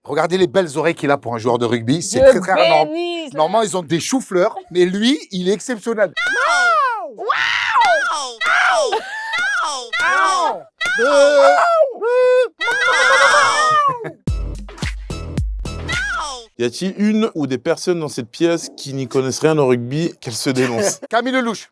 Regardez les belles oreilles qu'il a pour un joueur de rugby. C'est Dieu très rare. bénisse. Normalement, ils ont des choux-fleurs, mais lui, il est exceptionnel. Y a-t-il une ou des personnes dans cette pièce qui n'y connaissent rien au rugby qu'elles se dénoncent? Camille Lelouch,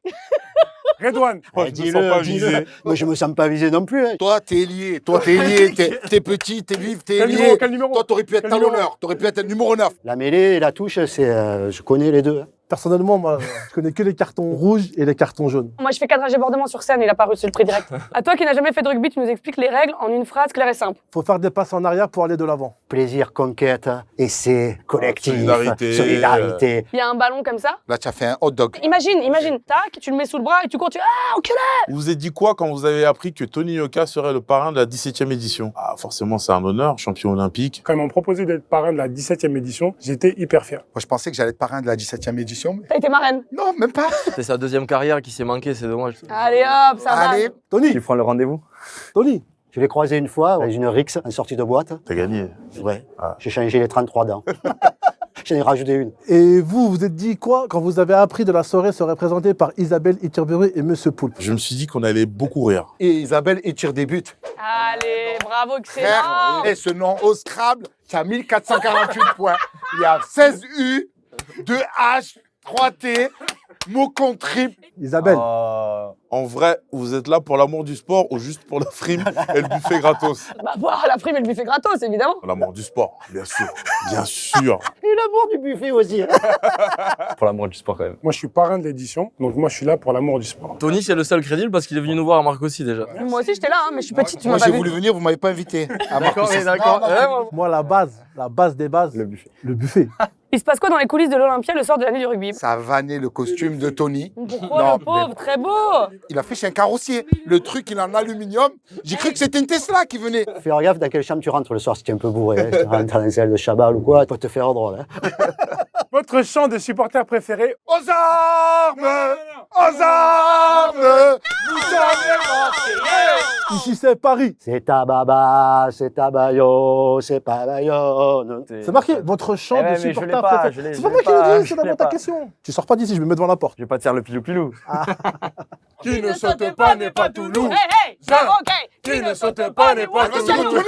Redouane. Moi, je me sens pas visé. Moi, je me sens pas visé non plus. Hein. toi, t'es lié. Toi, t'es lié. T'es petit, t'es vif, t'es Quel lié. numéro, quel numéro? Toi, t'aurais pu être Quel numéro? talonneur. T'aurais pu être numéro 9. La mêlée et la touche, je connais les deux. Hein. Personnellement, moi, je connais que les cartons rouges et les cartons jaunes. Moi, je fais cadrage débordement sur scène, il a pas reçu le prix direct. À toi qui n'as jamais fait de rugby, tu nous expliques les règles en une phrase claire et simple. Faut faire des passes en arrière pour aller de l'avant. Plaisir, conquête, essai, collectif, Solidarité, solidarité. Il y a un ballon comme ça. Là, tu as fait un hot dog. Imagine, tac, tu le mets sous le bras et tu cours, ah, enculé. Vous vous êtes dit quoi quand vous avez appris que Tony Yoka serait le parrain de la 17e édition? Ah, forcément, c'est un honneur, champion olympique. Quand ils m'ont proposé d'être parrain de la 17e édition, j'étais hyper fier. Moi, je pensais que j'allais être parrain de la 17e édition. Mais... T'as été marraine. Non, même pas. C'est sa deuxième carrière qui s'est manquée, c'est dommage. Allez hop, ça va. Allez. Tony, Tu prends le rendez-vous? Tony, Je l'ai croisé une fois dans une rixe en sortie de boîte. T'as gagné. Ouais. Ah. J'ai changé les 33 dents. J'en ai rajouté une. et vous, vous êtes dit quoi quand vous avez appris de la soirée serait présentée par Isabelle Iturburu et Monsieur Poulpe? Je me suis dit qu'on allait beaucoup rire. Et Isabelle, et tire des buts. Allez, bravo, excellent. Frère, et ce nom au Scrabble, tu as 1448 points. Il y a 16 U, 2 H, 3 T, mot contre triple. Isabelle, En vrai, vous êtes là pour l'amour du sport ou juste pour la frime et le buffet gratos? Bah, boire la prime et le buffet gratos, évidemment. L'amour du sport, bien sûr. Bien sûr. Et l'amour du buffet aussi. Hein. Pour l'amour du sport quand même. Moi, je suis parrain de l'édition, donc moi, je suis là pour l'amour du sport. Tony, c'est le seul crédible parce qu'il est venu nous voir à Marc aussi déjà. Moi aussi, j'étais là, hein, mais je suis petite, tu Moi, m'as j'ai pas voulu vu. venir, vous m'avez pas invité. Ah, D'accord, Marcus, oui, d'accord. non, non, Ouais, moi- moi, la base des bases, Le buffet. le buffet. Il se passe quoi dans les coulisses de l'Olympia le soir de la nuit du rugby? Ça a vanné le costume de Tony. Pourquoi Non, le pauvre, très beau. Il a fait chez un carrossier. Le truc, il est en aluminium. J'ai cru que c'était une Tesla qui venait. Fais gaffe dans quelle chambre tu rentres le soir si tu es un peu bourré. Hein. Si tu rentres dans celle de Chabal ou quoi, tu peux te faire drôle. Hein. Votre chant de supporter préféré? Aux armes! Aux armes! Nous sommes les Marseillais! Ici, c'est Paris. C'est ta baba, c'est ta bayo, c'est pas Bayonne. C'est marqué, votre chant Eh de ouais, mais je supporter l'ai pas, préféré. je l'ai C'est pas pas, moi qui l'ai dit, je c'est l'ai d'abord ta pas. question. Tu sors pas d'ici, je me mets devant la porte. Je vais pas te faire le pilou-pilou. Qui ne saute pas n'est pas Toulouse. Hey, Ça. ok. Qui ne saute pas n'est pas Elle va se Toulouse. retourner,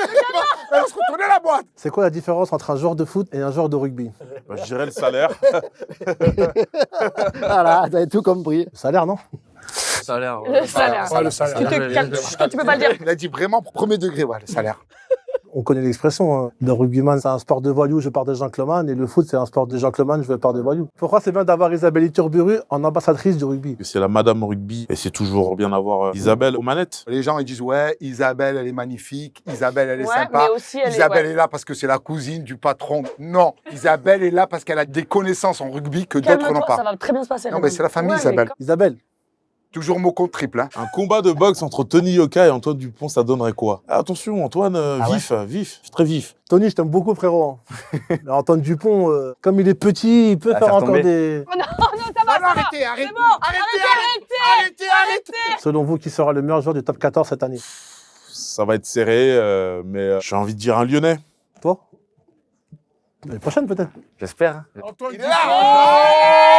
elle va se retourner la boîte. C'est quoi la différence entre un joueur de foot et un joueur de rugby? Bah, je dirais le salaire. Voilà, t'avais tout compris. Le salaire, non? Ça a l'air. Le salaire. Ouais, le salaire. Tu te calmes, toi, tu peux pas le dire. Il a dit vraiment premier degré, ouais, le salaire. On connaît l'expression, hein. Le rugbyman, c'est un sport de voyous, je pars des gentlemen, et le foot, c'est un sport de gentlemen, je pars des voyous. Pourquoi c'est bien d'avoir Isabelle Iturburu en ambassadrice du rugby? C'est la Madame Rugby et c'est toujours bien d'avoir Isabelle aux manettes. Les gens, ils disent, ouais, Isabelle, elle est magnifique. Isabelle, elle est Ouais, sympa. mais aussi, elle est- Isabelle ouais. est là parce que c'est la cousine du patron. Non, Isabelle est là parce qu'elle a des connaissances en rugby que d'autres n'ont Calme-toi, ça pas. va très bien se passer. Non, mais c'est la famille, Ouais, Isabelle. Isabelle, Toujours mot contre triple. Hein. Un combat de boxe entre Tony Yoka et Antoine Dupont, ça donnerait quoi? Ah, attention, Antoine, vif, très vif. Tony, je t'aime beaucoup, frérot. Mais Antoine Dupont, comme il est petit, il peut À faire faire encore tomber. des... Oh non, non, ça va, ça va. arrêtez, C'est bon, arrêtez. Selon vous, qui sera le meilleur joueur du top 14 cette année? Ça va être serré, mais j'ai envie de dire un Lyonnais. Toi? L'année prochaine, peut-être. J'espère. Antoine Il est là.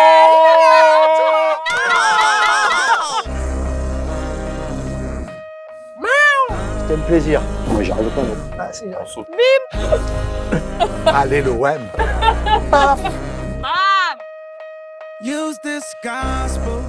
C'était un plaisir. Moi, j'arrive pas. non. Allez, l'OM. Bam. Use this gospel